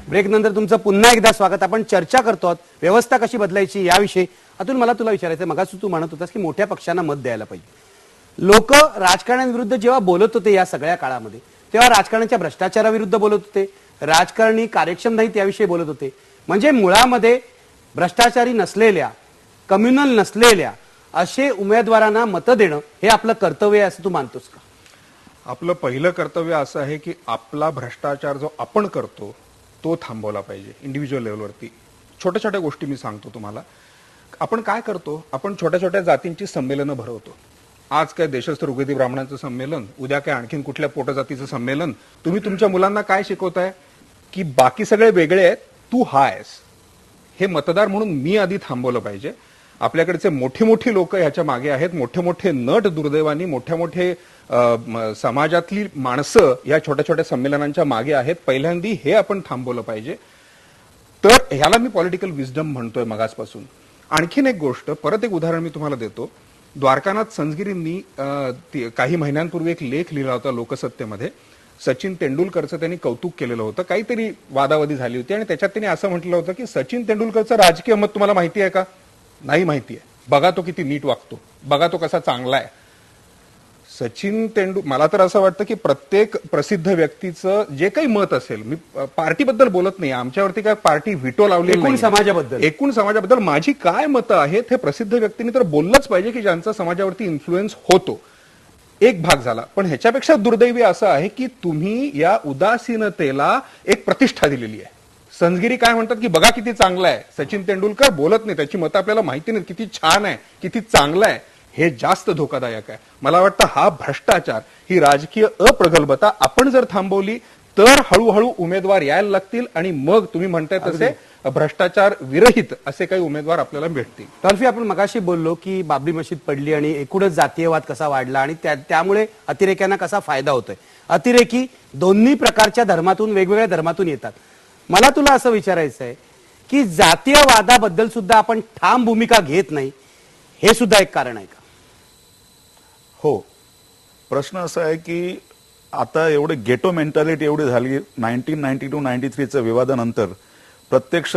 Break नंतर तुमचं पुन्हा एकदा स्वागत. आपण चर्चा करतो व्यवस्था कशी बदलायची याविषयी. अतुल, मला तुला विचारायचं, मगाशी तू म्हणत होतास की मोठ्या पक्षांना मत द्यायला पाहिजे. लोक राजकारण्यांविरुद्ध जेव्हा बोलत होते या सगळ्या काळामध्ये, तेव्हा राजकारणाच्या भ्रष्टाचाराविरुद्ध बोलत होते, राजकारणी कार्यक्षम नाहीत याविषयी बोलत होते. म्हणजे मुळामध्ये भ्रष्टाचारी नसलेल्या, कम्युनल नसलेल्या असे उमेदवारांना मतं देणं हे आपलं कर्तव्य आहे असं तू मानतोस का? आपलं पहिलं कर्तव्य असं आहे की आपला भ्रष्टाचार जो आपण करतो तो थांबवला पाहिजे. इंडिव्हिज्युअल लेवलवरती छोट्या छोट्या गोष्टी मी सांगतो तुम्हाला. आपण काय करतो, आपण छोट्या छोट्या जातींची संमेलनं भरवतो. आज काय देशस्थ ऋग्वेदी ब्राह्मणांचं संमेलन, उद्या काय आणखीन कुठल्या पोटजातीचं संमेलन. तुम्ही तुमच्या मुलांना काय शिकवताय की बाकी सगळे वेगळे आहेत, तू हा आहेस. हे मतदार म्हणून मी आधी थांबवलं पाहिजे. आपल्याकडचे मोठी मोठी लोक ह्याच्या मागे आहेत, मोठे मोठे नट दुर्दैवानी, मोठ्या मोठे समाजातली माणसं या छोट्या छोट्या संमेलनांच्या मागे आहेत. पहिल्यांदा हे आपण थांबवलं पाहिजे. तर ह्याला मी पॉलिटिकल विजडम म्हणतोय मगासपासून. आणखीन एक गोष्ट, परत एक उदाहरण मी तुम्हाला देतो. द्वारकानाथ संजगिरींनी काही महिन्यांपूर्वी एक लेख लिहिला होता लोकसत्तेमध्ये. सचिन तेंडुलकरचं त्यांनी कौतुक केलेलं होतं. काहीतरी वादावादी झाली होती आणि त्याच्यात त्यांनी असं म्हटलं होतं की सचिन तेंडुलकरचं राजकीय मत तुम्हाला माहिती आहे का? नाही माहिती आहे. बघा तो किती नीट वागतो, बघा तो कसा चांगला आहे. मला तर असं वाटतं की प्रत्येक प्रसिद्ध व्यक्तीचं जे काही मत असेल, मी पार्टीबद्दल बोलत नाही, आमच्यावरती काय पार्टी व्हिटो लावली, एकूण समाजाबद्दल माझी काय मतं आहेत हे प्रसिद्ध व्यक्तींनी तर बोललंच पाहिजे की ज्यांचा समाजावरती इन्फ्लुएन्स होतो. एक भाग झाला. पण ह्याच्यापेक्षा दुर्दैवी असं आहे की तुम्ही या उदासीनतेला एक प्रतिष्ठा दिलेली आहे. संजगिरी काय म्हणतात की बघा किती चांगला आहे. सचिन तेंडुलकर बोलत नाही, त्याची मतं आपल्याला माहिती नाही किती छान आहे, किती चांगलं आहे. हे जास्त धोकादायक आहे. मला वाटतं हा भ्रष्टाचार, ही राजकीय अप्रगल्भता आपण जर थांबवली तर हळूहळू उमेदवार यायला लागतील आणि मग तुम्ही म्हणताय तसे भ्रष्टाचार विरहित असे काही उमेदवार आपल्याला भेटतील. तर्फी आपण मगाशी बोललो की बाबरी मशीद पडली आणि एकूणच जातीयवाद कसा वाढला आणि त्यामुळे अतिरेक्यांना कसा फायदा होतोय. अतिरेकी दोन्ही प्रकारच्या धर्मातून, वेगवेगळ्या धर्मातून येतात. मला तुला असं विचारायचं आहे की जातीयवादाबद्दल सुद्धा आपण ठाम भूमिका घेत नाही, हे सुद्धा एक कारण आहे का? हो. प्रश्न असा आहे की आता एवढे गेटो मेंटॅलिटी एवढी झाली. 1992-93च्या विवादानंतर प्रत्यक्ष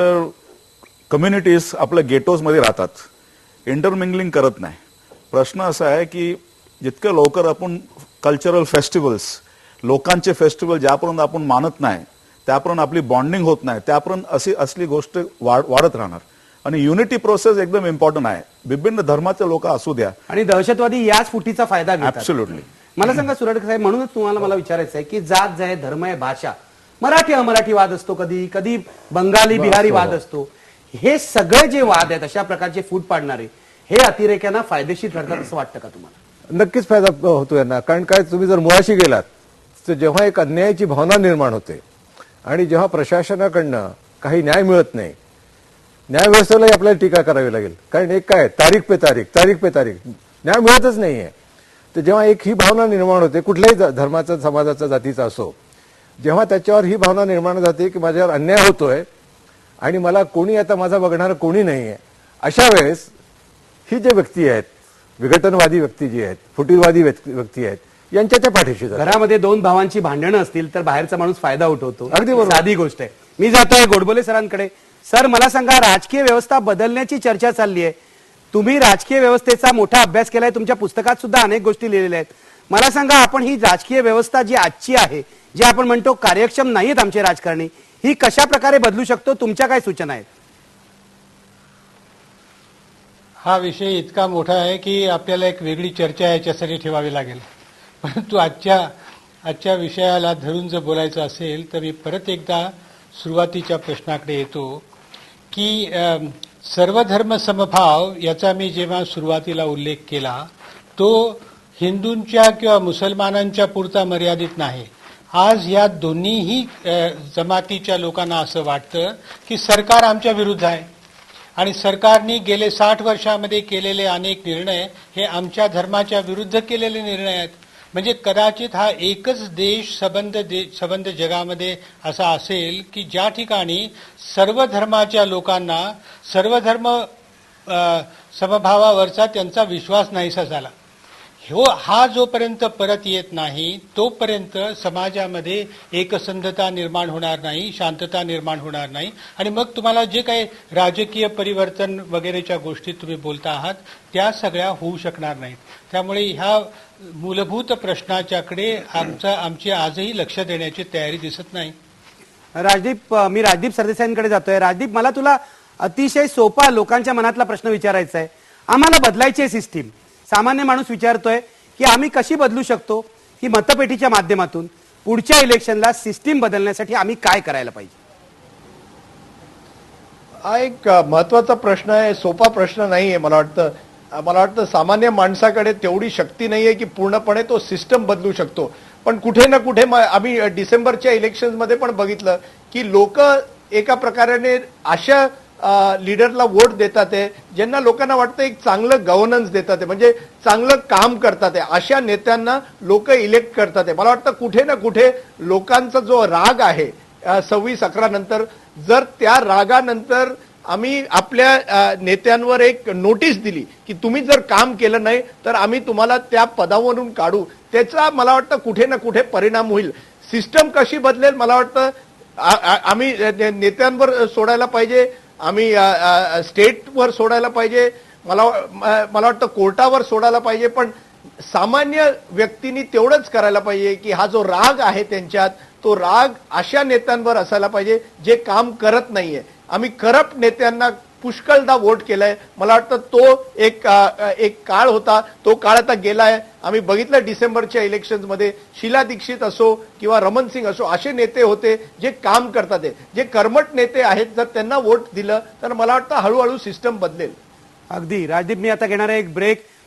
कम्युनिटीज आपल्या गेटोजमध्ये राहतात, इंटरमिंगलिंग करत नाही. प्रश्न असा आहे की जितक्या लवकर आपण कल्चरल फेस्टिवल्स, लोकांचे फेस्टिवल ज्यापर्यंत आपण मानत नाही, त्यापर्यंत आपली बॉन्डिंग होत नाही, त्यापर्यंत असली गोष्ट वाढत राहणार. आणि युनिटी प्रोसेस एकदम इम्पॉर्टंट आहे. विभिन्न धर्माचे लोक असू द्या, आणि दहशतवादी याच फुटीचा फायदा घेतात. ऍब्सोल्युटली. मला सांगा सुरडकर साहेब, म्हणूनच तुम्हाला मला विचारायचं आहे की जात जे आहे, धर्म आहे, भाषा, मराठी अमराठी वाद असतो, कधी कधी बंगाली बिहारी वाद असतो. हे सगळे जे वाद आहेत, अशा प्रकारचे फूट पाडणारे, हे अतिरेक्यांना फायदेशीर ठरतात असं वाटतं का तुम्हाला? नक्कीच फायदा होतो यांना. कारण काय, तुम्ही जर मुळाशी गेलात तर जेव्हा एक अन्यायाची भावना निर्माण होते आणि जेव्हा प्रशासनाकडनं काही न्याय मिळत नाही, न्यायव्यवस्थेलाही आपल्याला टीका करावी लागेल. कारण एक काय, तारीख पे तारीख न्याय मिळतच नाहीये. तर जेव्हा एक ही भावना निर्माण होते, कुठल्याही धर्माचा, समाजाचा, जातीचा असो, जेव्हा त्याच्यावर ही भावना निर्माण जाते की माझ्यावर अन्याय होतोय आणि मला कोणी आता माझा बघणारं कोणी नाहीये, अशा वेळेस ही जे व्यक्ती आहेत, विघटनवादी व्यक्ती जी आहेत, फुटीरवादी व्यक्ती आहेत, यांच्या पाठीशी जातात. घरामध्ये दोन भावांची भांडणं असतील तर बाहेरचा माणूस फायदा उठवतो. अगदी बरोबर. साधी गोष्ट आहे. मी जातोय गोडबोले सरांकडे. सर, मला सांगा, राजकीय व्यवस्था बदलण्याची चर्चा चालली आहे. तुम्ही राजकीय व्यवस्थेचा मोठा अभ्यास केलाय, तुमच्या पुस्तकात सुद्धा अनेक गोष्टी लिहिलेल्या आहेत. मला सांगा, आपण ही राजकीय व्यवस्था जी आजची आहे, जे आपण म्हणतो कार्यक्षम नाहीत आमचे राजकारणी, ही कशा प्रकारे बदलू शकतो? तुमच्या काय सूचना आहेत? हा विषय इतका मोठा आहे की आपल्याला एक वेगळी चर्चा याच्यासाठी ठेवावी लागेल. परंतु आजच्या विषयाला धरून जर बोलायचं असेल तर मी परत एकदा सुरुवातीच्या प्रश्नाकडे येतो की सर्वधर्म समभाव याचा मी जेव्हा सुरुवातीला उल्लेख केला, तो हिंदूंच्या किंवा मुसलमानांच्या पुरता मर्यादित नाही. आज या दोन्हीही जमातीच्या लोकांना असं वाटतं की सरकार आमच्या विरुद्ध आहे आणि सरकारने गेले 60 वर्षामध्ये केलेले अनेक निर्णय हे आमच्या धर्माच्या विरुद्ध केलेले निर्णय आहेत. म्हणजे कदाचित हा एकच संबंध जगामध्ये असा असेल की ज्या ठिकाणी सर्व धर्माच्या लोकांना सर्व धर्म समभावावरचा त्यांचा विश्वास नाहीसा झाला. हा जोपर्यंत परत येत नाही तोपर्यंत समाजामध्ये एकसंधता निर्माण होणार नाही, शांतता निर्माण होणार नाही. आणि मग तुम्हाला जे काही राजकीय परिवर्तन वगैरेच्या गोष्टी तुम्ही बोलता आहात त्या सगळ्या होऊ शकणार नाहीत. त्यामुळे ह्या मूलभूत प्रश्नाच्याकडे आमची आजही लक्ष देण्याची तयारी दिसत नाही. राजदीप, मी राजदीप सरदेसाईंकडे जातोय. राजदीप, मला तुला अतिशय सोपा लोकांच्या मनातला प्रश्न विचारायचा आहे. आम्हाला बदलायची आहे सिस्टीम. सामान्य माणूस विचारतोय की आम्ही कशी बदलू शकतो, ही मतपेटीच्या माध्यमातून पुढच्या इलेक्शनला सिस्टीम बदलण्यासाठी आम्ही काय करायला पाहिजे? हा एक महत्वाचा प्रश्न आहे, सोपा प्रश्न नाहीये. मला वाटतं सामान्य माणसाकडे तेवढी शक्ती नाहीये की पूर्णपणे तो सिस्टम बदलू शकतो. पण कुठे ना कुठे आम्ही डिसेंबरच्या इलेक्शन्समध्ये पण बघितलं की लोक एका प्रकारे अशा लीडरला वोट देतात आहे ज्यांना लोकांना वाटतं एक चांगलं गव्हर्नन्स देतात आहे, म्हणजे चांगलं काम करतात आहे, अशा नेत्यांना लोक इलेक्ट करतात आहे. मला वाटतं कुठे ना कुठे लोकांचा जो राग आहे 26/11 नंतर, जर त्या रागानंतर आम्ही आपल्या नेत्यांवर एक नोटीस दिली की तुम्ही जर काम केलं नाही तर आम्ही तुम्हाला त्या पदावरून काढू, त्याचा मला वाटतं कुठे ना कुठे परिणाम होईल. सिस्टम कशी बदलेल, मला वाटतं आम्ही नेत्यांवर सोडायला पाहिजे, आम्ही स्टेटवर सोडायला पाहिजे, मला वाटतं कोर्टावर सोडायला पाहिजे. पण सामान्य व्यक्तींनी तेवढंच करायला पाहिजे की हा जो राग आहे त्यांच्यात, तो राग अशा नेत्यांवर असायला पाहिजे जे काम करत नाहीये. आम्ही करप्ट नेत्यांना पुष्कळदा वोट केलाय. मला वाटतं तो एक काळ होता, तो काळ आता गेलाय. आम्ही बघितलं डिसेंबरच्या इलेक्शन्समध्ये शीला दीक्षित असो किंवा रमन सिंग असो, असे नेते होते जे काम करतात. जे कर्मठ नेते आहेत, जर त्यांना वोट दिलं तर मला वाटतं हळूहळू सिस्टम बदलेल. अगदी. राजदीप, मी आता घेणार आहे एक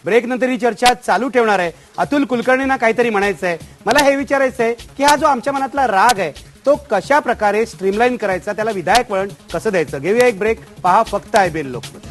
ब्रेक नंतर ही चर्चा चालू ठेवणार आहे. अतुल कुलकर्णींना काहीतरी म्हणायचं आहे. मला हे विचारायचं आहे की हा जो आमच्या मनातला राग आहे तो कशा प्रकारे स्ट्रीमलाईन करायचा, त्याला विधायक वळण कसं द्यायचं. घेऊया एक ब्रेक. पहा फक्त IBN लोकमत.